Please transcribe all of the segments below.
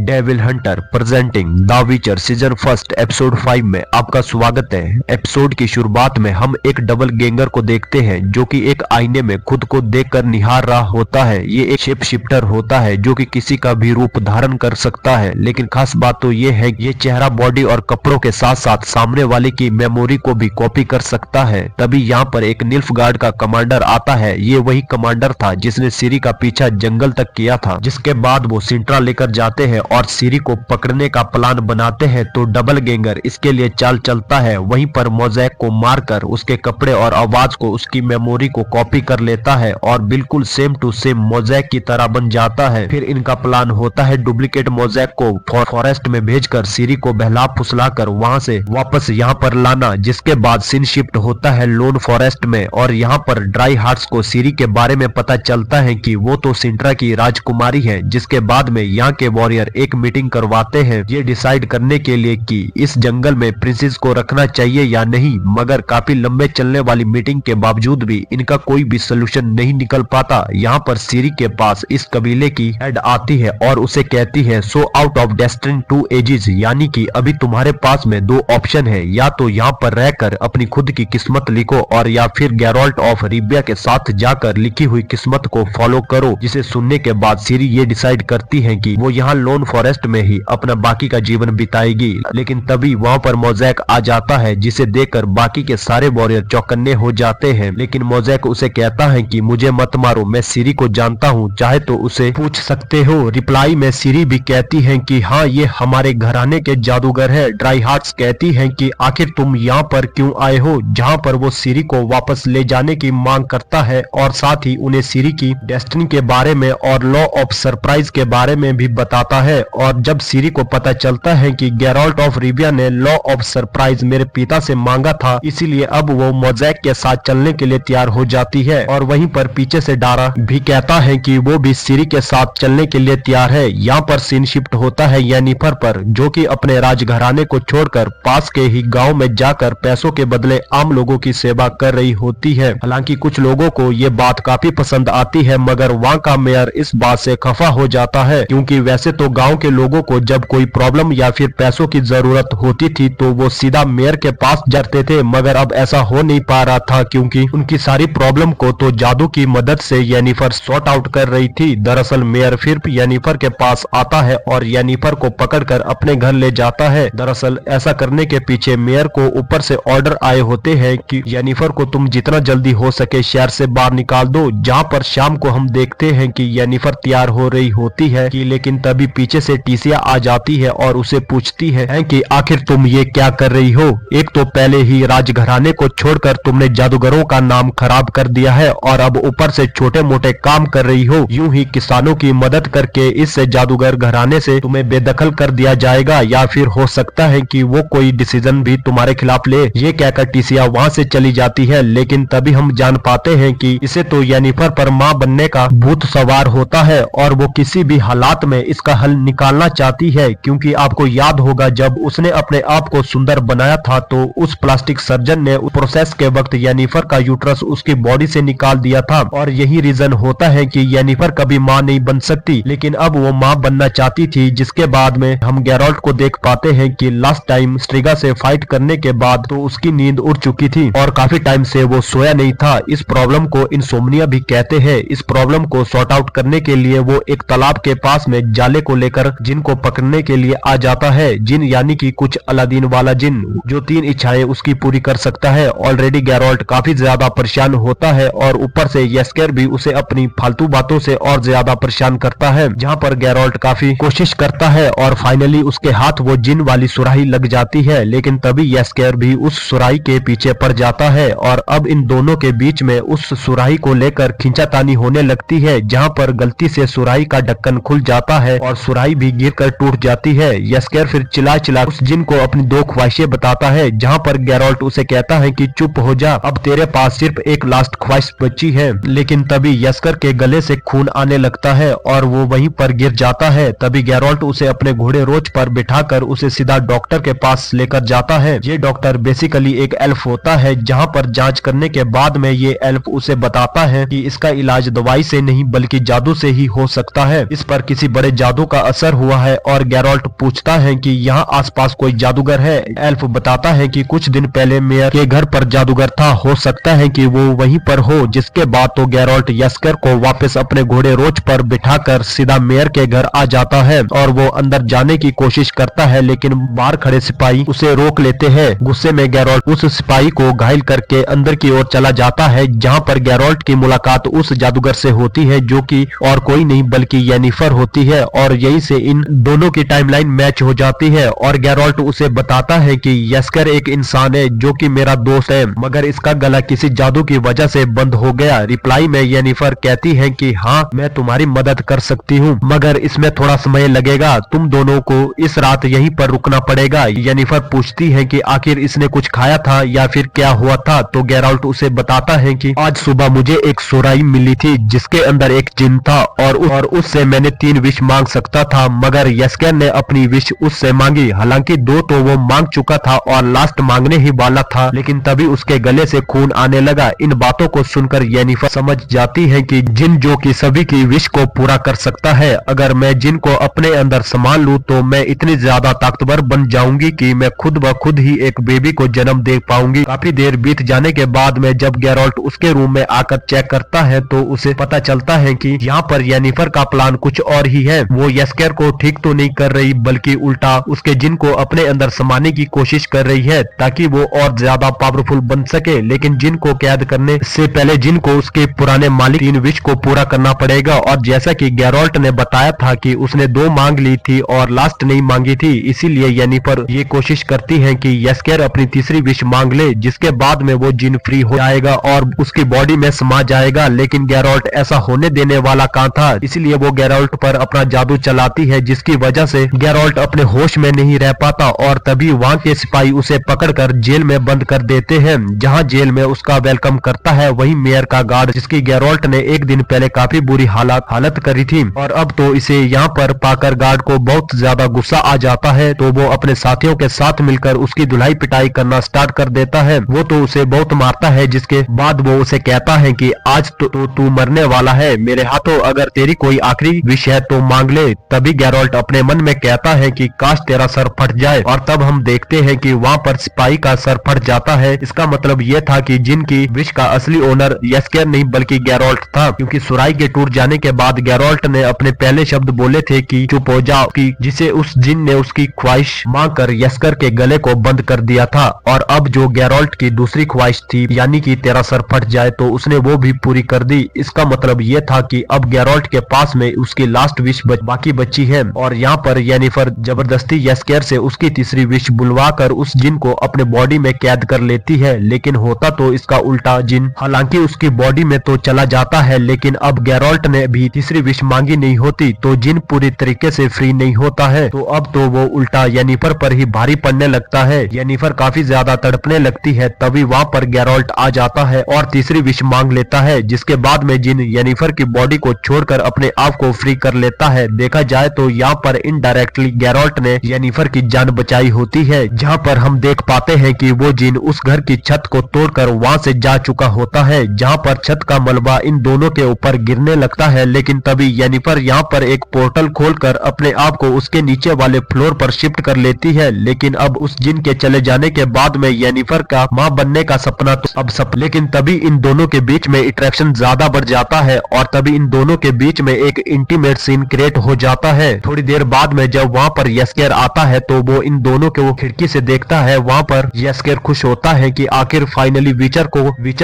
Devil Hunter presenting the विचर season first episode 5 में आपका स्वागत है। एपिसोड की शुरुआत में हम एक डबल गैंगर को देखते हैं जो कि एक आईने में खुद को देखकर निहार रहा होता है। ये एक शेप शिफ्टर होता है जो कि किसी का भी रूप धारण कर सकता है, लेकिन खास बात तो ये है ये चेहरा, बॉडी और कपड़ों के साथ साथ सामने वाले की मेमोरी को भी कॉपी कर सकता है। तभी यहाँ पर एक निल्फगार्ड का कमांडर आता है। ये वही कमांडर था जिसने सिरी का पीछा जंगल तक किया था। जिसके बाद वो सिंट्रा लेकर जाते हैं और सिरी को पकड़ने का प्लान बनाते हैं। तो डबल गैंगर इसके लिए चाल चलता है। वहीं पर मोज़ैक को मारकर उसके कपड़े और आवाज को, उसकी मेमोरी को कॉपी कर लेता है और बिल्कुल सेम टू सेम मोज़ैक की तरह बन जाता है। फिर इनका प्लान होता है डुप्लीकेट मोज़ैक को फॉरेस्ट में भेजकर सिरी को बहला फुसलाकर वहां से वापस यहाँ पर लाना। जिसके बाद सीन शिफ्ट होता है लोन फॉरेस्ट में और यहाँ पर ड्राई हार्ट्स को सिरी के बारे में पता चलता है कि वो तो सिंट्रा की राजकुमारी है। जिसके बाद में यहाँ के वॉरियर एक मीटिंग करवाते हैं ये डिसाइड करने के लिए कि इस जंगल में प्रिंसेस को रखना चाहिए या नहीं। मगर काफी लंबे चलने वाली मीटिंग के बावजूद भी इनका कोई भी सोल्यूशन नहीं निकल पाता। यहाँ पर सिरी के पास इस कबीले की हेड आती है और उसे कहती है so out of destiny to ages, यानी कि अभी तुम्हारे पास में दो ऑप्शन है, या तो यहाँ पर रहकर अपनी खुद की किस्मत लिखो और या फिर गैरोल्ट ऑफ रिविया के साथ जाकर लिखी हुई किस्मत को फॉलो करो। जिसे सुनने के बाद सिरी ये डिसाइड करती है कि वो यहाँ लोन फॉरेस्ट में ही अपना बाकी का जीवन बिताएगी। लेकिन तभी वहाँ पर मोज़ैक आ जाता है जिसे देखकर बाकी के सारे वॉरियर चौकन्ने हो जाते हैं। लेकिन मोज़ैक उसे कहता है कि मुझे मत मारो, मैं सिरी को जानता हूँ, चाहे तो उसे पूछ सकते हो। रिप्लाई में सिरी भी कहती है कि हाँ ये हमारे घराने के जादूगर है। ड्राई हार्ट्स कहती है कि आखिर तुम यहाँ पर क्यों आए हो, जहाँ पर वो सिरी को वापस ले जाने की मांग करता है और साथ ही उन्हें सिरी की डेस्टिनी के बारे में और लॉ ऑफ सरप्राइज के बारे में भी बताता है। और जब सिरी को पता चलता है कि गैरोल्ट ऑफ रिविया ने लॉ ऑफ सरप्राइज मेरे पिता से मांगा था, इसीलिए अब वो मोज़ैक के साथ चलने के लिए तैयार हो जाती है। और वहीं पर पीछे से डारा भी कहता है कि वो भी सिरी के साथ चलने के लिए तैयार है। यहाँ पर सीन शिफ्ट होता है येनिफर पर, जो कि अपने राजघराने को छोड़कर पास के ही गांव में जाकर पैसों के बदले आम लोगों की सेवा कर रही होती है। हालांकि कुछ लोगों को ये बात काफी पसंद आती है, मगर वहाँ का मेयर इस बात से खफा हो जाता है, क्योंकि वैसे तो गांव के लोगों को जब कोई प्रॉब्लम या फिर पैसों की जरूरत होती थी तो वो सीधा मेयर के पास जाते थे। मगर अब ऐसा हो नहीं पा रहा था, क्योंकि उनकी सारी प्रॉब्लम को तो जादू की मदद से येनिफर सॉर्ट आउट कर रही थी। दरअसल मेयर फिर येनिफर के पास आता है और येनिफर को पकड़कर अपने घर ले जाता है। दरअसल ऐसा करने के पीछे मेयर को ऊपर से ऑर्डर आए होते हैं कि येनिफर को तुम जितना जल्दी हो सके शहर से बाहर निकाल दो। जहाँ पर शाम को हम देखते हैं कि येनिफर तैयार हो रही होती है कि लेकिन तभी पीछे से टीसिया आ जाती है और उसे पूछती है कि आखिर तुम ये क्या कर रही हो। एक तो पहले ही राजघराने को छोड़कर तुमने जादूगरों का नाम खराब कर दिया है और अब ऊपर से छोटे मोटे काम कर रही हो। यूं ही किसानों की मदद करके इस जादूगर घराने से तुम्हें बेदखल कर दिया जाएगा, या फिर हो सकता है कि वो कोई डिसीजन भी तुम्हारे खिलाफ ले। ये कहकर टीसिया वहाँ से चली जाती है। लेकिन तभी हम जान पाते हैं कि इसे तो येनिफर पर माँ बनने का भूत सवार होता है और वो किसी भी हालात में इसका हल निकालना चाहती है। क्योंकि आपको याद होगा जब उसने अपने आप को सुंदर बनाया था तो उस प्लास्टिक सर्जन ने उस प्रोसेस के वक्त येनिफर का यूट्रस उसकी बॉडी से निकाल दिया था। और यही रीजन होता है कि येनिफर कभी माँ नहीं बन सकती, लेकिन अब वो माँ बनना चाहती थी। जिसके बाद में हम गैरोल्ट को देख पाते हैं कि लास्ट टाइम स्ट्रिगा से फाइट करने के बाद तो उसकी नींद उड़ चुकी थी और काफी टाइम से वो सोया नहीं था। इस प्रॉब्लम को इंसोम्निया भी कहते हैं। इस प्रॉब्लम को सॉर्ट आउट करने के लिए वो एक तालाब के पास में जाले को लेकर जिन को पकड़ने के लिए आ जाता है। जिन यानी कि कुछ अलादीन वाला जिन, जो 3 इच्छाएं उसकी पूरी कर सकता है। ऑलरेडी गैरोल्ट काफी ज्यादा परेशान होता है और ऊपर से येस्केर भी उसे अपनी फालतू बातों से और ज्यादा परेशान करता है। जहाँ पर गैरोल्ट काफी कोशिश करता है और फाइनली उसके हाथ वो जिन वाली सुराही लग जाती है। लेकिन तभी येस्केर भी उस सुराही के पीछे पड़ जाता है और अब इन दोनों के बीच में उस सुराही को लेकर खींचातानी होने लगती है। जहाँ पर गलती से सुराही का ढक्कन खुल जाता है और सुराही भी गिरकर टूट जाती है। येस्केर फिर चिल्ला चिल्ला उस जिन को अपनी 2 ख्वाहिशें बताता है। जहाँ पर गैरोल्ट उसे कहता है कि चुप हो जा, अब तेरे पास सिर्फ एक लास्ट ख्वाहिश बची है। लेकिन तभी येस्केर के गले से खून आने लगता है और वो वहीं पर गिर जाता है। तभी गैरोल्ट उसे अपने घोड़े रोच पर बिठाकर उसे सीधा डॉक्टर के पास लेकर जाता है। ये डॉक्टर बेसिकली एक एल्फ होता है। जहाँ पर जांच करने के बाद में ये एल्फ उसे बताता है कि इसका इलाज दवाई से नहीं बल्कि जादू से ही हो सकता है। इस पर किसी बड़े जादू का असर हुआ है और गैरोल्ट पूछता है कि यहाँ आसपास कोई जादूगर है। एल्फ बताता है कि कुछ दिन पहले मेयर के घर पर जादूगर था, हो सकता है कि वो वहीं पर हो। जिसके बाद तो गैरोल्ट यस्कर को वापस अपने घोड़े रोच पर बिठाकर सीधा मेयर के घर आ जाता है और वो अंदर जाने की कोशिश करता है, लेकिन बाहर खड़े सिपाही उसे रोक लेते हैं। गुस्से में गैरोल्ट उस सिपाही को घायल करके अंदर की ओर चला जाता है, जहाँ पर गैरोल्ट की मुलाकात उस जादूगर से होती है जो कि और कोई नहीं बल्कि येनिफर होती है और यहीं से इन दोनों की टाइमलाइन मैच हो जाती है। और गैरोल्ट उसे बताता है कि यस्कर एक इंसान है जो कि मेरा दोस्त है, मगर इसका गला किसी जादू की वजह से बंद हो गया। रिप्लाई में येनिफर कहती है कि हाँ, मैं तुम्हारी मदद कर सकती हूँ, मगर इसमें थोड़ा समय लगेगा। तुम दोनों को इस रात यहीं पर रुकना पड़ेगा। येनिफर पूछती है कि आखिर इसने कुछ खाया था या फिर क्या हुआ था, तो गैरोल्ट उसे बताता है कि आज सुबह मुझे एक सुराही मिली थी जिसके अंदर एक जिन था और उससे मैंने 3 विश मांग सकता था, मगर यस्कर ने अपनी विश उससे मांगी। हालांकि 2 तो वो मांग चुका था और लास्ट मांगने ही वाला था, लेकिन तभी उसके गले से खून आने लगा। इन बातों को सुनकर येनिफर समझ जाती है कि जिन जो कि सभी की विश को पूरा कर सकता है। अगर मैं जिन को अपने अंदर संभाल लूं तो मैं इतनी ज्यादा ताकतवर बन जाऊंगी कि मैं खुद ब खुद ही एक बेबी को जन्म दे पाऊंगी। काफी देर बीत जाने के बाद में जब गैरोल्ट उसके रूम में आकर चेक करता है तो उसे पता चलता है कि यहाँ पर येनिफर का प्लान कुछ और ही है। वो यस्कर को ठीक तो नहीं कर रही बल्कि उल्टा उसके जिन को अपने अंदर समाने की कोशिश कर रही है ताकि वो और ज्यादा पावरफुल बन सके। लेकिन जिन को कैद करने से पहले जिन को उसके पुराने मालिक 3 विश को पूरा करना पड़ेगा। और जैसा कि गैरोल्ट ने बताया था कि उसने 2 मांग ली थी और लास्ट नहीं मांगी थी, इसीलिए येनिफर ये कोशिश करती है कि यस्कर अपनी तीसरी विश मांग ले, जिसके बाद में वो जिन फ्री हो जाएगा और उसकी बॉडी में समा जाएगा। लेकिन गैरोल्ट ऐसा होने देने वाला कहाँ था, इसलिए वो गैरोल्ट पर अपना जादू चलाती है, जिसकी वजह से गैरोल्ट अपने होश में नहीं रह पाता और तभी वहाँ के सिपाही उसे पकड़कर जेल में बंद कर देते हैं। जहाँ जेल में उसका वेलकम करता है वही मेयर का गार्ड, जिसकी गैरोल्ट ने एक दिन पहले काफी बुरी हालत करी थी और अब तो इसे यहाँ पर पाकर गार्ड को बहुत ज्यादा गुस्सा आ जाता है। तो वो अपने साथियों के साथ मिलकर उसकी धुलाई पिटाई करना स्टार्ट कर देता है। वो तो उसे बहुत मारता है, जिसके बाद वो उसे कहता है कि आज तो तू मरने वाला है, मेरे हाथों अगर तेरी कोई आखिरी विश है तो मांग ले। तभी गैरोल्ट अपने मन में कहता है कि काश तेरा सर फट जाए और तब हम देखते हैं कि वहाँ पर सिपाही का सर फट जाता है। इसका मतलब ये था कि जिनकी विश का असली ओनर यस्कर नहीं बल्कि गैरोल्ट था, क्योंकि सुराही के टूट जाने के बाद गैरोल्ट ने अपने पहले शब्द बोले थे कि चुप हो जाओ, कि जिसे उस जिन ने उसकी ख्वाहिश मांगकर यस्कर के गले को बंद कर दिया था। और अब जो गैरोल्ट की दूसरी ख्वाहिश थी यानी कि तेरा सर फट जाए, तो उसने वो भी पूरी कर दी। इसका मतलब ये था कि अब गैरोल्ट के पास में उसकी लास्ट विश बाकी बची है। और यहाँ पर येनिफर जबरदस्ती यस्कर से उसकी तीसरी विश बुलवाकर उस जिन को अपने बॉडी में कैद कर लेती है, लेकिन होता तो इसका उल्टा। जिन हालांकि उसकी बॉडी में तो चला जाता है, लेकिन अब गैरोल्ट ने भी तीसरी विश मांगी नहीं होती तो जिन पूरी तरीके से फ्री नहीं होता है। तो अब तो वो उल्टा येनिफर पर ही भारी पड़ने लगता है। येनिफर काफी ज्यादा तड़पने लगती है। तभी वहाँ पर गैरोल्ट आ जाता है और तीसरी विश मांग लेता है, जिसके बाद में जिन येनिफर की बॉडी को छोड़कर अपने आप को फ्री कर लेता है। देखा जाए तो यहाँ पर इनडायरेक्टली गैरोल्ट ने येनिफर की जान बचाई होती है, जहाँ पर हम देख पाते हैं कि वो जिन उस घर की छत को तोड़कर वहाँ से जा चुका होता है, जहाँ पर छत का मलबा इन दोनों के ऊपर गिरने लगता है। लेकिन तभी येनिफर यहाँ पर एक पोर्टल खोलकर अपने आप को उसके नीचे वाले फ्लोर पर शिफ्ट कर लेती है। लेकिन अब उस जिन के चले जाने के बाद में येनिफर का माँ बनने का सपना तो अब लेकिन तभी इन दोनों के बीच में अट्रैक्शन ज्यादा बढ़ जाता है और तभी इन दोनों के बीच में एक इंटीमेट सीन क्रिएट हो जाता है। थोड़ी देर बाद में जब वहाँ पर यस्कर आता है तो वो इन दोनों के वो खिड़की से देखता है। वहाँ पर यस्कर खुश होता है कि आखिर फाइनली विचर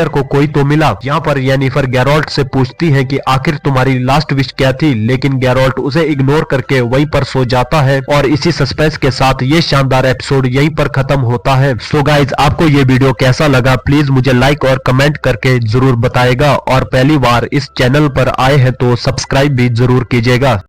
को कोई तो मिला। यहाँ पर येनिफर गैरोल्ट से पूछती है कि आखिर तुम्हारी लास्ट विश क्या थी, लेकिन गैरोल्ट उसे इग्नोर करके वहीं पर सो जाता है। और इसी सस्पेंस के साथ ये शानदार एपिसोड यहीं पर खत्म होता है। सो गाइज, आपको ये वीडियो कैसा लगा प्लीज मुझे लाइक और कमेंट करके जरूर बताएगा और पहली बार इस चैनल पर आए हैं तो सब्सक्राइब भी जरूर कीजिएगा।